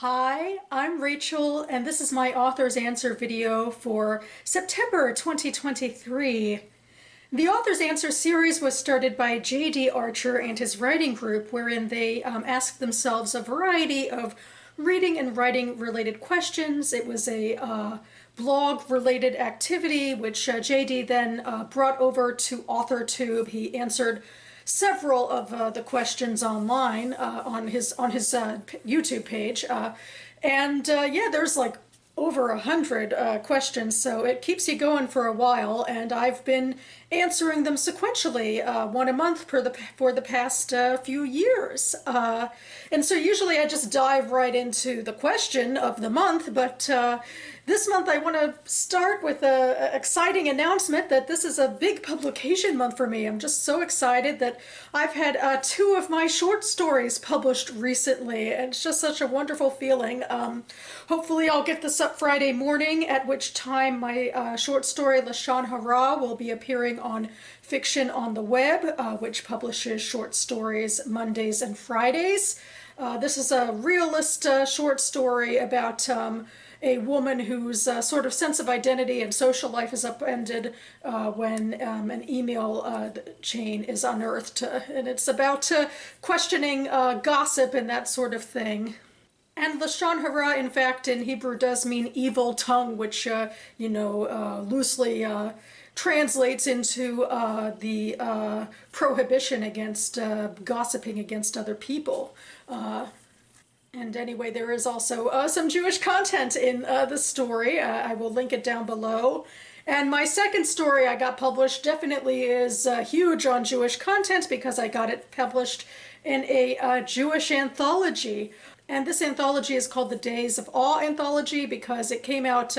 Hi, I'm Rachel, and this is my author's answer video for September 2023. The author's answer series was started by J.D. Archer and his writing group, wherein they asked themselves a variety of reading and writing related questions. It was a blog related activity, which J.D. then brought over to AuthorTube. He answered several of the questions online on his YouTube page, yeah, there's like over 100 questions, so it keeps you going for a while. And I've been answering them sequentially, one a month for the past few years. And so usually I just dive right into the question of the month, but this month I want to start with an exciting announcement that this is a big publication month for me. I'm just so excited that I've had two of my short stories published recently, and it's just such a wonderful feeling. Hopefully I'll get this up Friday morning, at which time my short story Lashon Hara will be appearing on Fiction on the Web, which publishes short stories Mondays and Fridays. This is a realist short story about a woman whose sort of sense of identity and social life is upended when an email chain is unearthed. And it's about questioning gossip and that sort of thing. And Lashon Hara, in fact, in Hebrew does mean evil tongue, which, loosely translates into the prohibition against gossiping against other people. And anyway, there is also some Jewish content in the story. I will link it down below. And my second story I got published definitely is huge on Jewish content because I got it published in a Jewish anthology. And this anthology is called the Days of Awe Anthology because it came out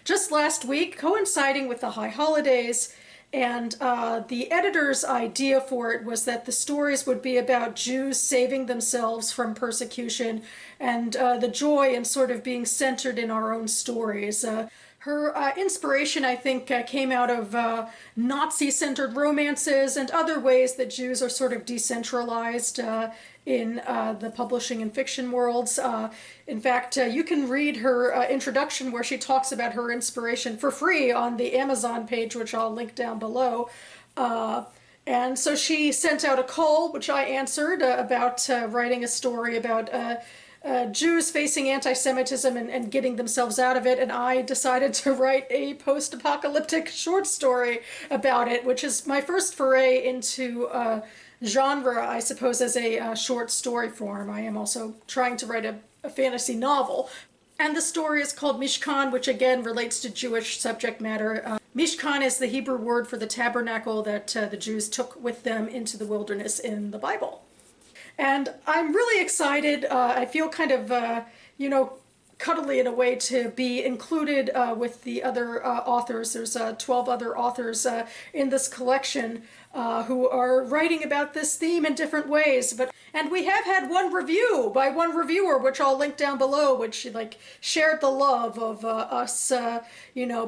just last week, coinciding with the high holidays. And the editor's idea for it was that the stories would be about Jews saving themselves from persecution and the joy in sort of being centered in our own stories. Her inspiration, I think, came out of Nazi-centered romances and other ways that Jews are sort of decentralized in the publishing and fiction worlds. In fact, you can read her introduction where she talks about her inspiration for free on the Amazon page, which I'll link down below. And so she sent out a call, which I answered, about writing a story about Jews facing anti-Semitism and getting themselves out of it, and I decided to write a post-apocalyptic short story about it, which is my first foray into genre, I suppose, as a short story form. I am also trying to write a fantasy novel. And the story is called Mishkan, which again relates to Jewish subject matter. Mishkan is the Hebrew word for the tabernacle that the Jews took with them into the wilderness in the Bible. And I'm really excited. I feel kind of, cuddly in a way to be included with the other authors. There's 12 other authors in this collection who are writing about this theme in different ways. And we have had one review by one reviewer, which I'll link down below, which shared the love of us,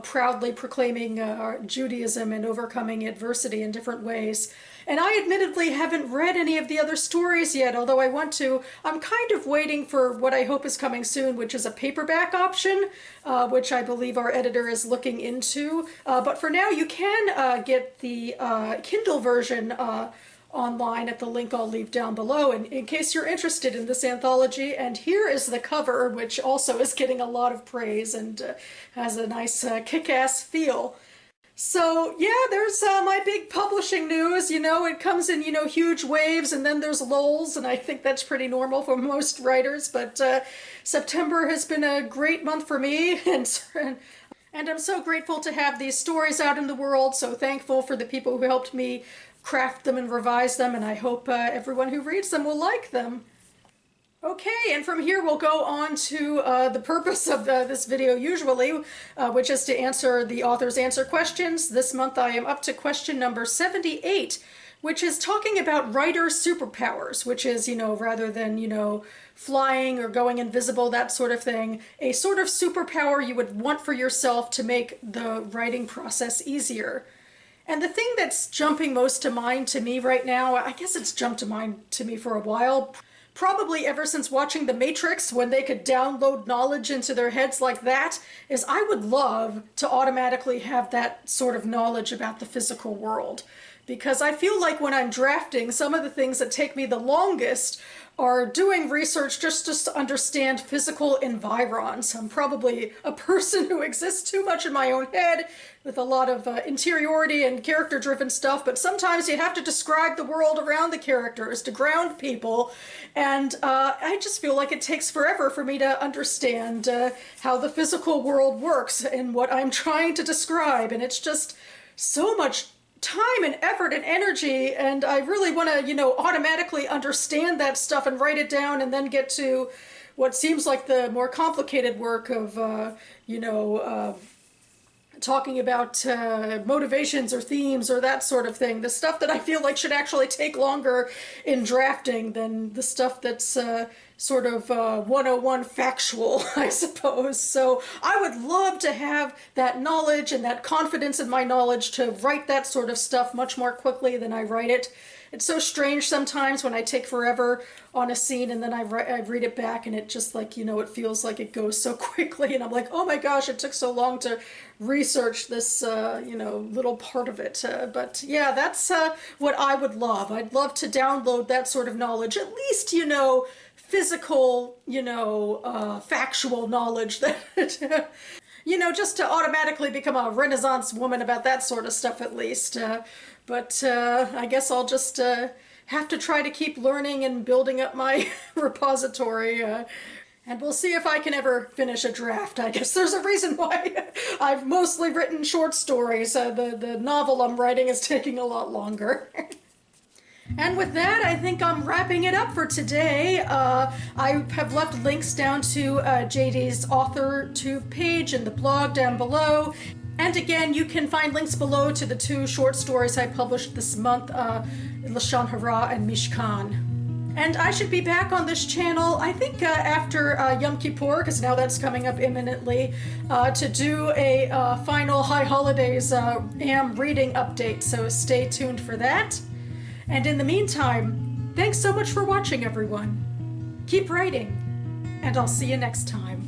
proudly proclaiming Judaism and overcoming adversity in different ways. And I admittedly haven't read any of the other stories yet, although I want to. I'm kind of waiting for what I hope is coming soon, which is a paperback option, which I believe our editor is looking into. But for now, you can get the Kindle version online at the link I'll leave down below in case you're interested in this anthology. And here is the cover, which also is getting a lot of praise and has a nice kick-ass feel. So yeah, there's my big publishing news. It comes in, huge waves, and then there's lulls, and I think that's pretty normal for most writers. But September has been a great month for me, and I'm so grateful to have these stories out in the world, so thankful for the people who helped me craft them and revise them, and I hope everyone who reads them will like them. Okay, and from here we'll go on to the purpose of this video usually, which is to answer the author's answer questions. This month I am up to question number 78, which is talking about writer superpowers, which is, rather than, flying or going invisible, that sort of thing, a sort of superpower you would want for yourself to make the writing process easier. And the thing that's jumping most to mind to me right now, I guess it's jumped to mind to me for a while, probably ever since watching The Matrix, when they could download knowledge into their heads like that, is I would love to automatically have that sort of knowledge about the physical world. Because I feel like when I'm drafting, some of the things that take me the longest are doing research just to understand physical environs. I'm probably a person who exists too much in my own head with a lot of interiority and character-driven stuff, but sometimes you have to describe the world around the characters to ground people, and I just feel like it takes forever for me to understand how the physical world works and what I'm trying to describe, and it's just so much time and effort and energy, and I really want to, automatically understand that stuff and write it down and then get to what seems like the more complicated work of, talking about motivations or themes or that sort of thing. The stuff that I feel like should actually take longer in drafting than the stuff that's sort of 101 factual, I suppose. So I would love to have that knowledge and that confidence in my knowledge to write that sort of stuff much more quickly than I write it. It's so strange sometimes when I take forever on a scene and then I read it back and it just like, it feels like it goes so quickly and I'm like, oh my gosh, it took so long to research this, little part of it. But yeah, that's what I would love. I'd love to download that sort of knowledge, at least, physical, factual knowledge that, just to automatically become a Renaissance woman about that sort of stuff at least. But I guess I'll just have to try to keep learning and building up my repository. And we'll see if I can ever finish a draft. I guess there's a reason why I've mostly written short stories. The novel I'm writing is taking a lot longer. And with that, I think I'm wrapping it up for today. I have left links down to JD's AuthorTube page and the blog down below. And again, you can find links below to the 2 short stories I published this month, Lashon Hara and Mishkan. And I should be back on this channel, I think after Yom Kippur, because now that's coming up imminently, to do a final High Holidays AM reading update, so stay tuned for that. And in the meantime, thanks so much for watching, everyone. Keep writing, and I'll see you next time.